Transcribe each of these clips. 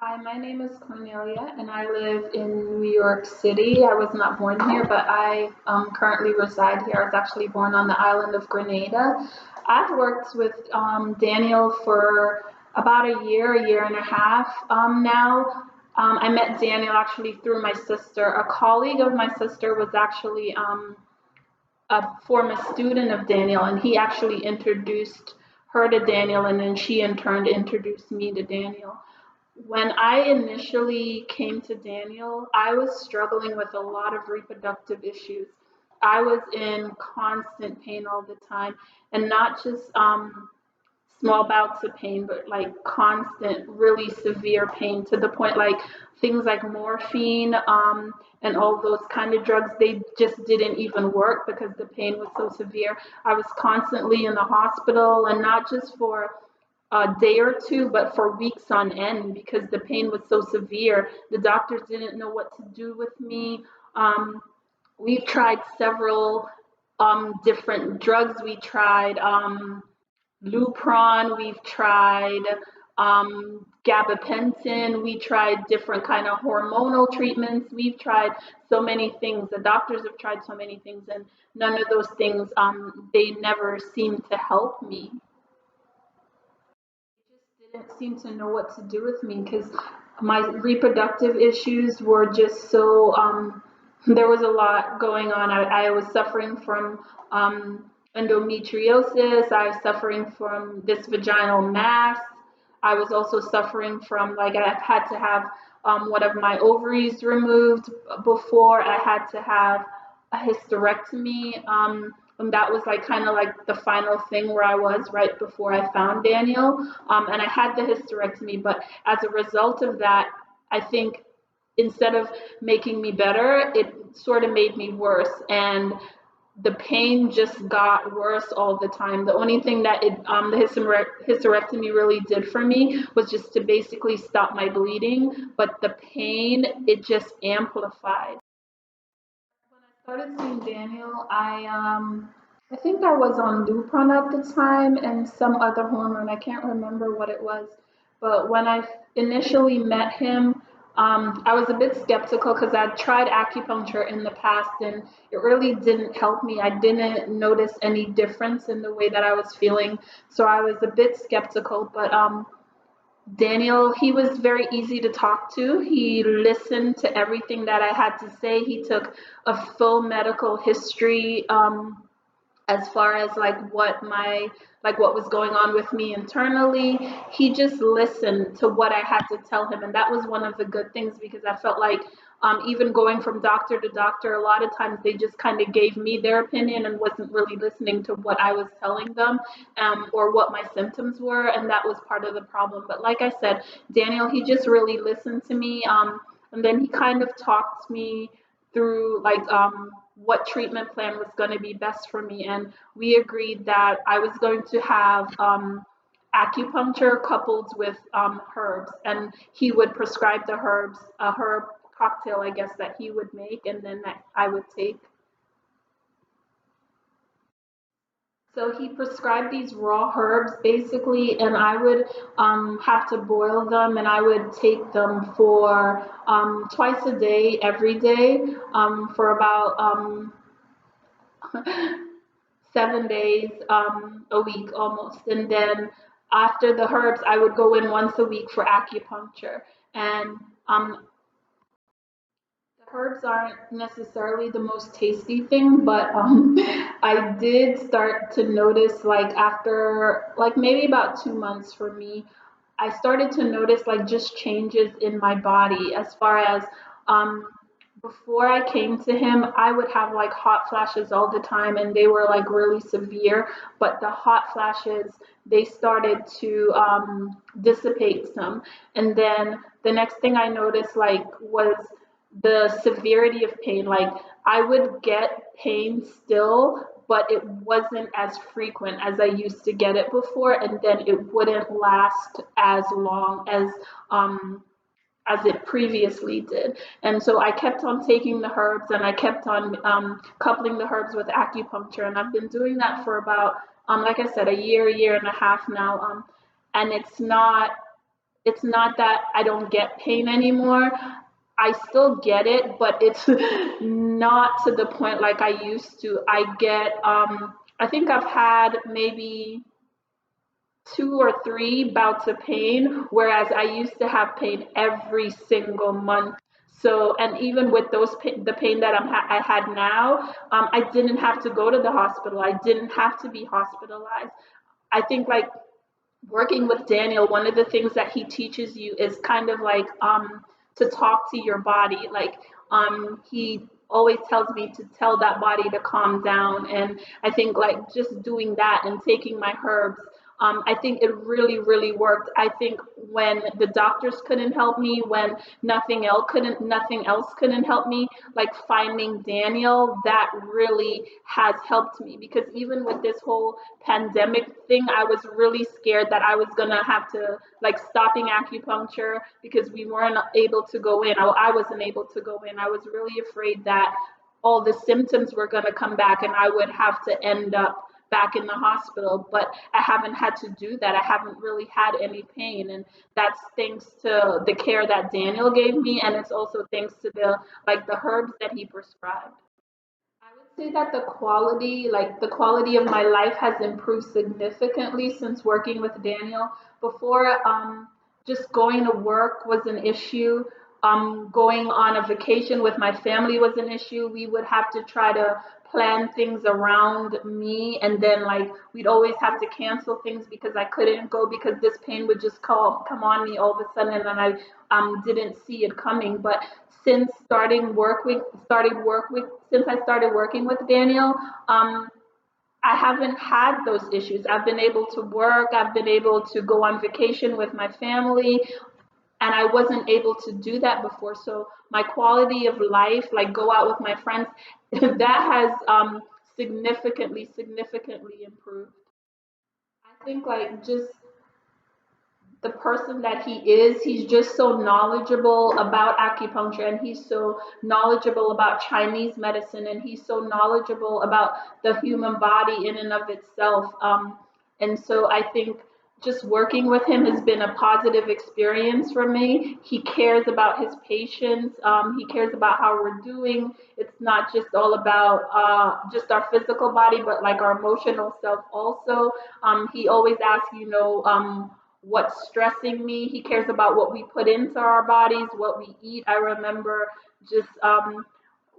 Hi, my name is Cornelia, and I live in New York City. I was not born here, but I currently reside here. I was actually born on the island of Grenada. I've worked with Daniel for about a year and a half now. I met Daniel actually through my sister. A colleague of my sister was actually a former student of Daniel, and he actually introduced her to Daniel, and then she in turn introduced me to Daniel. When I initially came to Daniel, I was struggling with a lot of reproductive issues. I was in constant pain all the time, and not just small bouts of pain, but like constant, really severe pain to the point like things like morphine and all those kind of drugs, they just didn't even work because the pain was so severe. I was constantly in the hospital, and not just for a day or two, but for weeks on end because the pain was so severe. The doctors didn't know what to do with me. Um, we've tried several different drugs. We tried Lupron. We've tried gabapentin. We tried different kind of hormonal treatments. We've tried so many things. The doctors have tried so many things, and none of those things they never seemed to help me. Didn't seem to know what to do with me because my reproductive issues were just so there was a lot going on. I was suffering from endometriosis. I was suffering from this vaginal mass. I was also suffering from like I had to have one of my ovaries removed before. I had to have a hysterectomy. And that was like kind of like the final thing where I was right before I found Daniel. And I had the hysterectomy, but as a result of that, I think instead of making me better, it sort of made me worse. And the pain just got worse all the time. The only thing that the hysterectomy really did for me was just to basically stop my bleeding, but the pain, it just amplified. When I started seeing Daniel, I think I was on Lupron at the time and some other hormone. I can't remember what it was. But when I initially met him, I was a bit skeptical because I'd tried acupuncture in the past and it really didn't help me. I didn't notice any difference in the way that I was feeling. So I was a bit skeptical. But Daniel, he was very easy to talk to. He listened to everything that I had to say. He took a full medical history as far as like what was going on with me internally. He just listened to what I had to tell him, and that was one of the good things because I felt like even going from doctor to doctor, a lot of times they just kind of gave me their opinion and wasn't really listening to what I was telling them or what my symptoms were, and that was part of the problem. But like I said, Daniel, he just really listened to me, and then he kind of talked me through like what treatment plan was going to be best for me, and we agreed that I was going to have acupuncture coupled with herbs, and he would prescribe the herbs, a herb cocktail, I guess, that he would make, and then that I would take. So he prescribed these raw herbs basically, and I would have to boil them, and I would take them for twice a day, every day, for about 7 days a week almost. And then after the herbs, I would go in once a week for acupuncture. And the herbs aren't necessarily the most tasty thing, but I did start to notice like after like maybe about 2 months for me, I started to notice like just changes in my body as far as um, before I came to him, I would have like hot flashes all the time and they were like really severe, but the hot flashes, they started to dissipate some. And then the next thing I noticed like was the severity of pain. Like I would get pain still, but it wasn't as frequent as I used to get it before, and then it wouldn't last as long as it previously did. And so I kept on taking the herbs and I kept on coupling the herbs with acupuncture. And I've been doing that for about, like I said, a year and a half now. And it's not it's not that I don't get pain anymore. I still get it, but it's not to the point like I used to. I think I've had maybe 2 or 3 bouts of pain, whereas I used to have pain every single month. So, and even with the pain that I had now, I didn't have to go to the hospital. I didn't have to be hospitalized. I think like working with Daniel, one of the things that he teaches you is kind of like to talk to your body. Like he always tells me to tell that body to calm down, and I think like just doing that and taking my herbs. I think it really, really worked. I think when the doctors couldn't help me, when nothing else couldn't help me, like finding Daniel, that really has helped me because even with this whole pandemic thing, I was really scared that I was gonna have to like stopping acupuncture because we weren't able to go in. I wasn't able to go in. I was really afraid that all the symptoms were gonna come back and I would have to end up back in the hospital, but I haven't had to do that. I haven't really had any pain, and that's thanks to the care that Daniel gave me, and it's also thanks to the herbs that he prescribed. I would say that the quality of my life has improved significantly since working with Daniel. Before, just going to work was an issue. Going on a vacation with my family was an issue. We would have to try to plan things around me, and then like we'd always have to cancel things because I couldn't go because this pain would just come on me all of a sudden, and then I didn't see it coming. But since since I started working with Daniel, I haven't had those issues. I've been able to work, I've been able to go on vacation with my family, and I wasn't able to do that before. So my quality of life, like go out with my friends, that has significantly improved. I think like just the person that he is. He's just so knowledgeable about acupuncture, and he's so knowledgeable about Chinese medicine, and he's so knowledgeable about the human body in and of itself. And so I think just working with him has been a positive experience for me. He cares about his patients. He cares about how we're doing. It's not just all about just our physical body, but like our emotional self also. He always asks, what's stressing me. He cares about what we put into our bodies, what we eat. I remember just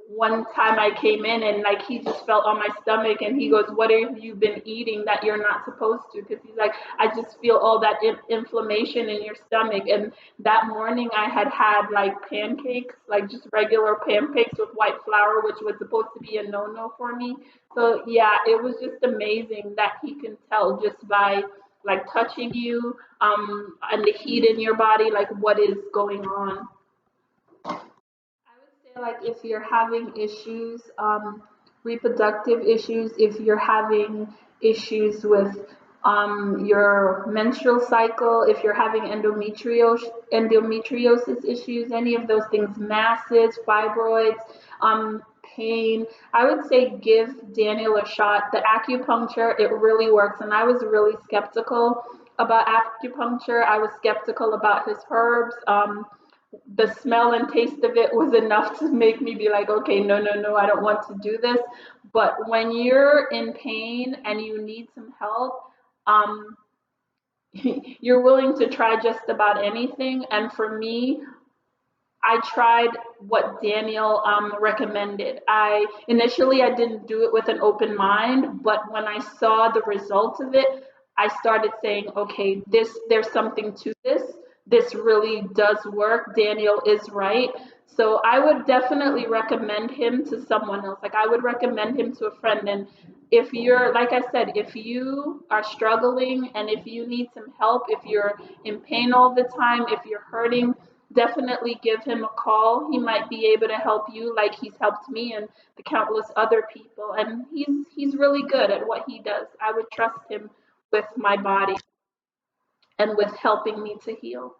one time I came in and like he just felt on my stomach and he goes, "What have you been eating that you're not supposed to?" Because he's like, "I just feel all that inflammation in your stomach." And that morning I had like pancakes, like just regular pancakes with white flour, which was supposed to be a no-no for me. So yeah, it was just amazing that he can tell just by like touching you and the heat in your body, like what is going on. I would say like if you're having issues, reproductive issues, if you're having issues with your menstrual cycle, if you're having endometriosis issues, any of those things, masses, fibroids, pain, I would say give Daniel a shot. The acupuncture, it really works. And I was really skeptical about acupuncture. I was skeptical about his herbs. The smell and taste of it was enough to make me be like, okay, no, no, no, I don't want to do this. But when you're in pain and you need some help, um, you're willing to try just about anything. And for me, I tried what Daniel recommended. I didn't do it with an open mind, but when I saw the result of it, I started saying, okay, there's something to this. This really does work. Daniel is right. So I would definitely recommend him to someone else. Like I would recommend him to a friend. And if you're, like I said, if you are struggling and if you need some help, if you're in pain all the time, if you're hurting, definitely give him a call. He might be able to help you like he's helped me and the countless other people. And he's really good at what he does. I would trust him with my body and with helping me to heal.